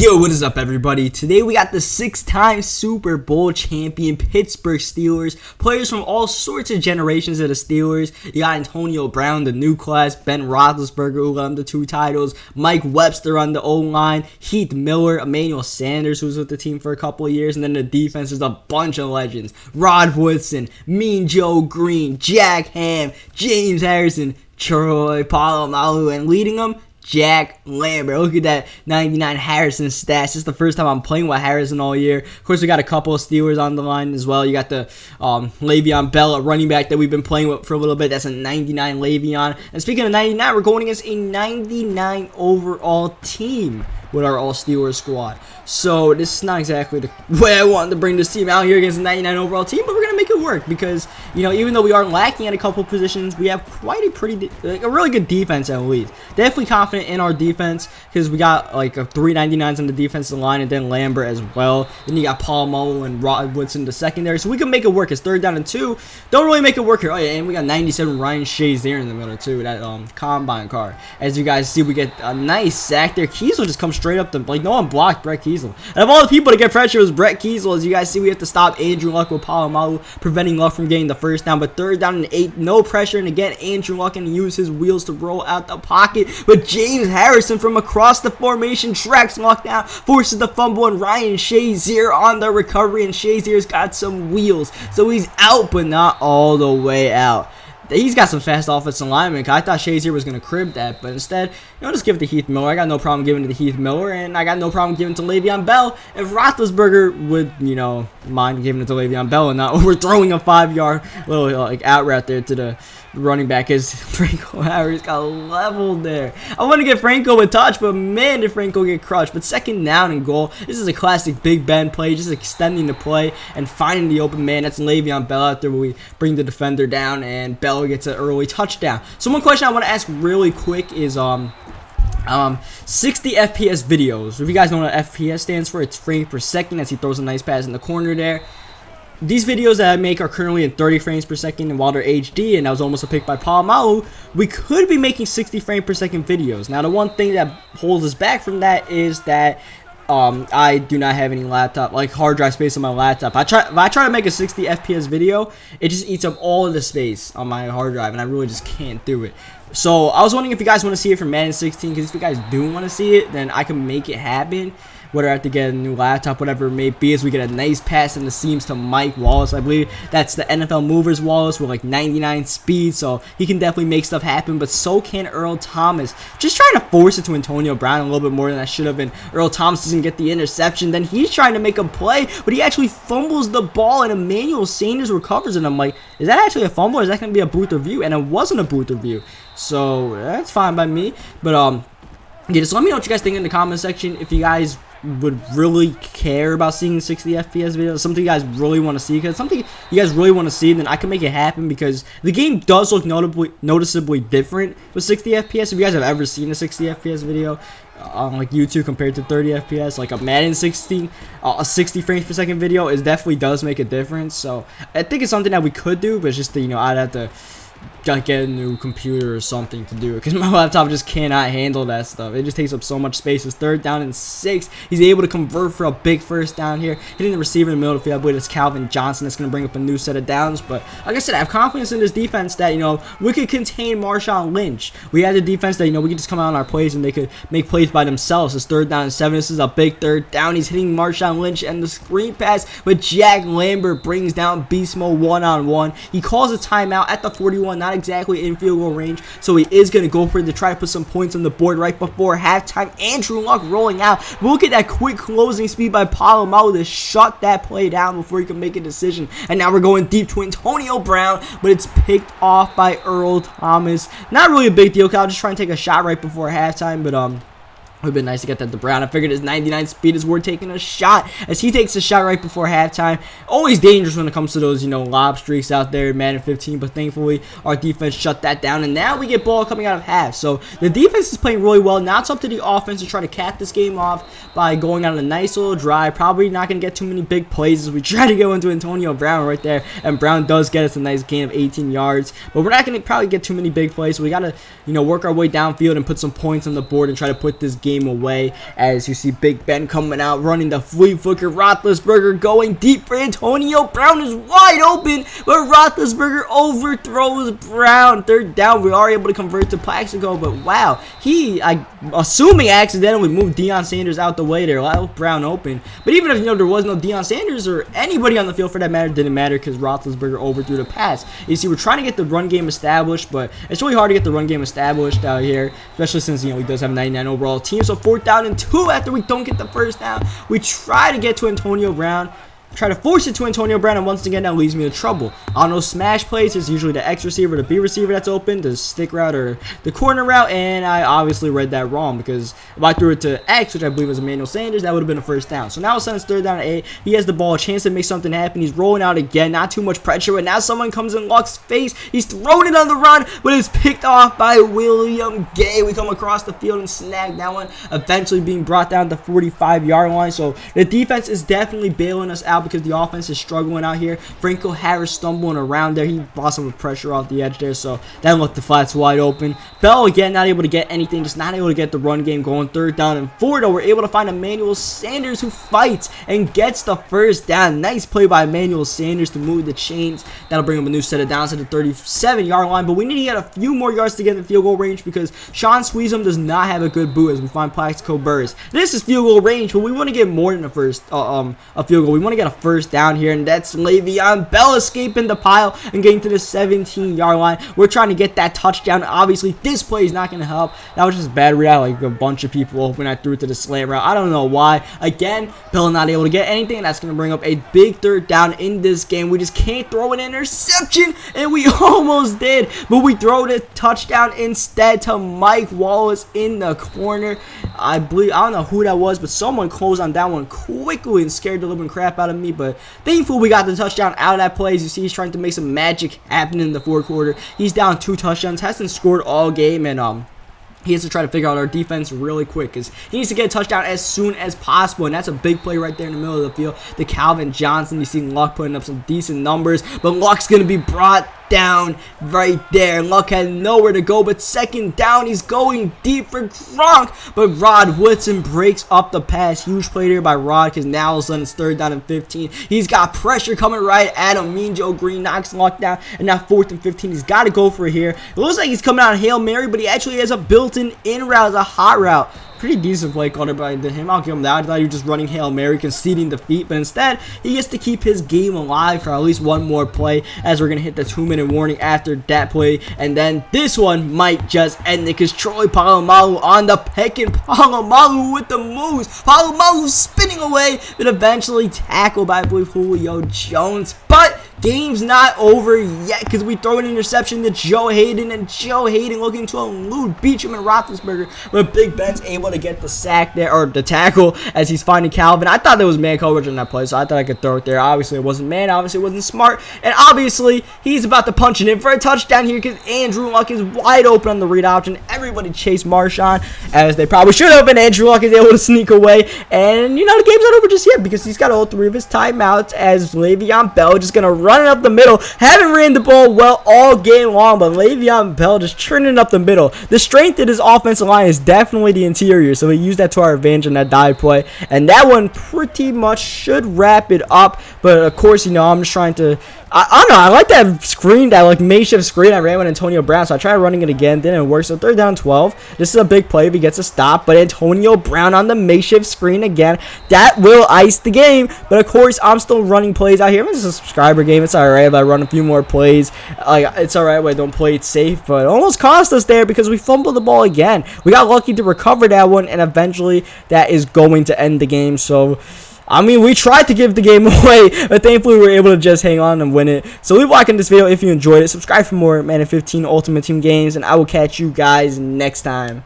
Yo, what is up, everybody? Today we got the 6-time Super Bowl champion Pittsburgh Steelers. Players from all sorts of generations of the Steelers. You got Antonio Brown, the new class, Ben Roethlisberger, who won the 2 titles, Mike Webster on the O-line, Heath Miller, Emmanuel Sanders, who was with the team for a couple of years, and then the defense is a bunch of legends. Rod Woodson, Mean Joe Green, Jack Ham, James Harrison, Troy Polamalu, and leading them, Jack Lambert. Look at that 99 Harrison stats. This is the first time I'm playing with Harrison all year. Of course, we got a couple of Steelers on the line as well. You got the Le'Veon Bell, a running back that we've been playing with for a little bit. That's a 99 Le'Veon. And speaking of 99, we're going against a 99 overall team with our all-Steelers squad. So this is not exactly the way I wanted to bring this team out here against a 99 overall team, but we're going to make it work because, you know, even though we are lacking at a couple positions, we have quite a really good defense at least. Definitely confident in our defense because we got like a 399s on the defensive line and then Lambert as well. Then you got Polamalu and Rod Woodson in the secondary, so we can make it work. It's 3rd down and 2. Don't really make it work here. Oh yeah, and we got 97 Ryan Shays there in the middle too, that combine car. As you guys see, we get a nice sack there. Kiesel just comes straight up the, like, no one blocked Brett Kiesel. And of all the people to get pressure, it was Brett Kiesel. As you guys see, we have to stop Andrew Luck with Polamalu, preventing Luck from getting the first down. But 3rd down and 8, no pressure. And again, Andrew Luck can use his wheels to roll out the pocket. But James Harrison from across the formation tracks Luck down, forces the fumble, and Ryan Shazier on the recovery. And Shazier's got some wheels, so he's out, but not all the way out. He's got some fast offensive linemen. I thought Shazier was going to crib that, but instead, you know, just give it to Heath Miller. I got no problem giving it to Heath Miller, and I got no problem giving it to Le'Veon Bell. If Roethlisberger would, you know, mind giving it to Le'Veon Bell and not overthrowing a 5-yard little like out route there to the running back, as Franco Harris got leveled there. I want to get Franco a touch, but man, did Franco get crushed. But 2nd down and goal. This is a classic Big Ben play, just extending the play and finding the open man. That's Le'Veon Bell out there where we bring the defender down, and Bell gets an early touchdown. So one question I want to ask really quick is 60 FPS videos. If you guys know what FPS stands for, it's frames per second, as he throws a nice pass in the corner there. These videos that I make are currently in 30 frames per second, and while they're HD, and that was almost a pick by Polamalu, we could be making 60 frame per second videos. Now, the one thing that holds us back from that is that I do not have any laptop, like hard drive space on my laptop. If I try to make a 60 FPS video, it just eats up all of the space on my hard drive, and I really just can't do it. So I was wondering if you guys want to see it for Madden 16, because if you guys do want to see it, then I can make it happen. Whether I have to get a new laptop, whatever it may be, as we get a nice pass in the seams to Mike Wallace. I believe that's the NFL Movers Wallace with like 99 speed, so he can definitely make stuff happen, but so can Earl Thomas. Just trying to force it to Antonio Brown a little bit more than I should have been. Earl Thomas doesn't get the interception, then he's trying to make a play, but he actually fumbles the ball, and Emmanuel Sanders recovers, and I'm like, is that actually a fumble, or is that going to be a booth review? And it wasn't a booth review, so that's fine by me. But yeah, just let me know what you guys think in the comment section. If you guys would really care about seeing 60 FPS videos, something you guys really want to see, because something you guys really want to see, then I can make it happen, because the game does look noticeably different with 60 FPS. If you guys have ever seen a 60 FPS video on like YouTube compared to 30 FPS, like a Madden 16, a 60 frames per second video, it definitely does make a difference. So I think it's something that we could do, but it's just that, you know, I'd have to get a new computer or something to do it, because my laptop just cannot handle that stuff. It just takes up so much space. It's 3rd down and 6. He's able to convert for a big first down here, hitting the receiver in the middle of the field. I believe it's Calvin Johnson. That's going to bring up a new set of downs. But like I said, I have confidence in this defense that, you know, we could contain Marshawn Lynch. We had the defense that, you know, we could just come out on our plays and they could make plays by themselves. It's 3rd down and 7. This is a big 3rd down. He's hitting Marshawn Lynch, and the screen pass, but Jack Lambert brings down Beast Mode one-on-one. He calls a timeout at the 41, not exactly in field goal range, so he is going to go for it to try to put some points on the board right before halftime. Andrew Luck rolling out. Look at that quick closing speed by Polamalu to shut that play down before he can make a decision. And now we're going deep to Antonio Brown, but it's picked off by Earl Thomas. Not really a big deal, because I'll just try and take a shot right before halftime, but it would have been nice to get that to Brown. I figured his 99 speed is worth taking a shot, as he takes a shot right before halftime. Always dangerous when it comes to those, you know, lob streaks out there in Madden 15, but thankfully our defense shut that down, and now we get ball coming out of half. So the defense is playing really well. Now it's up to the offense to try to cap this game off by going on a nice little drive. Probably not going to get too many big plays as we try to go into Antonio Brown right there, and Brown does get us a nice gain of 18 yards, but we're not going to probably get too many big plays, so we got to, you know, work our way downfield and put some points on the board and try to put this game game away. As you see Big Ben coming out, running the flea flicker. Roethlisberger going deep for Antonio Brown is wide open, but Roethlisberger overthrows Brown. Third down, we are able to convert to Plaxico, but wow, I'm assuming accidentally moved Deion Sanders out the way there, allowed Brown open. But even if there was no Deion Sanders or anybody on the field for that matter, didn't matter because Roethlisberger overthrew the pass. You see, we're trying to get the run game established, but it's really hard to get the run game established out here, especially since he does have a 99 overall team. So 4th down and 2 after we don't get the first down. We try to get to Antonio Brown. Try to force it to Antonio Brown, and once again that leads me to trouble. On those smash plays, it's usually the X receiver, the B receiver that's open, the stick route or the corner route, and I obviously read that wrong because if I threw it to X, which I believe was Emmanuel Sanders, that would have been a first down. So now since 3rd down and 8, he has the ball, a chance to make something happen. He's rolling out again, not too much pressure, but now someone comes in Luck's face. He's throwing it on the run, but it's picked off by William Gay. We come across the field and snag that one, eventually being brought down to the 45-yard line. So the defense is definitely bailing us out because the offense is struggling out here. Franco Harris stumbling around there. He lost some pressure off the edge there, so that left the flats wide open. Bell again not able to get anything, just not able to get the run game going. 3rd down and 4, though, we're able to find Emmanuel Sanders who fights and gets the first down. Nice play by Emmanuel Sanders to move the chains. That'll bring him a new set of downs to the 37-yard line, but we need to get a few more yards to get in the field goal range because Sean Sweezum does not have a good boot as we find Plaxico Burress. This is field goal range, but we want to get more than a field goal. We want to get a first down here, and that's Le'Veon Bell escaping the pile and getting to the 17-yard line. We're trying to get that touchdown. Obviously, this play is not going to help. That was just bad route, like a bunch of people open. I threw it to the slant route. I don't know why. Again, Bell not able to get anything. That's going to bring up a big 3rd down in this game. We just can't throw an interception, and we almost did, but we throw the touchdown instead to Mike Wallace in the corner. I don't know who that was, but someone closed on that one quickly and scared the living crap out of me, but thankfully we got the touchdown out of that play. As you see, he's trying to make some magic happen in the 4th quarter. He's down 2 touchdowns, hasn't scored all game, and he has to try to figure out our defense really quick because he needs to get a touchdown as soon as possible, and that's a big play right there in the middle of the field. The Calvin Johnson, you see Luck putting up some decent numbers, but Luck's going to be brought down right there. Luck had nowhere to go, but 2nd down, he's going deep for Gronk, but Rod Woodson breaks up the pass. Huge play there by Rod because now all of a sudden it's 3rd down and 15. He's got pressure coming right at him. Mean Joe Green knocks Luck down, and now 4th and 15. He's got to go for it here. It looks like he's coming out Hail Mary, but he actually has a built-in route as a hot route. Pretty decent play called by him. I'll give him that. I thought he was just running Hail Mary, conceding defeat, but instead he gets to keep his game alive for at least one more play as we're going to hit the 2-minute warning after that play, and then this one might just end it because Troy Polamalu on the pick, and Polamalu with the moves. Polamalu spinning away, but eventually tackled by, I believe, Julio Jones, but game's not over yet because we throw an interception to Joe Hayden, and Joe Hayden looking to elude Beachum and Roethlisberger, but Big Ben's able to get the sack there, or the tackle, as he's finding Calvin. I thought there was man coverage on that play, so I thought I could throw it there. Obviously, it wasn't man. Obviously, it wasn't smart. And obviously, he's about to punch it in for a touchdown here because Andrew Luck is wide open on the read option. Everybody chased Marshawn, as they probably should have, and Andrew Luck is able to sneak away. And, the game's not over just yet because he's got all 3 of his timeouts, as Le'Veon Bell just going to run it up the middle. Haven't ran the ball well all game long, but Le'Veon Bell just churning up the middle. The strength of his offensive line is definitely the interior, so we use that to our advantage in that dive play, and that one pretty much should wrap it up. But of course, I'm just trying to, I don't know, I like that screen, that makeshift screen I ran with Antonio Brown, so I tried running it again, didn't work. So 3rd down and 12. This is a big play if he gets a stop, but Antonio Brown on the makeshift screen again, that will ice the game. But of course, I'm still running plays out here. It's a subscriber game, it's alright if I run a few more plays. It's alright if I don't play it safe, but it almost cost us there because we fumbled the ball again. We got lucky to recover that one, and eventually that is going to end the game. So we tried to give the game away, but thankfully we were able to just hang on and win it. So leave a like on this video if you enjoyed it. Subscribe for more Madden 15 Ultimate Team games, and I will catch you guys next time.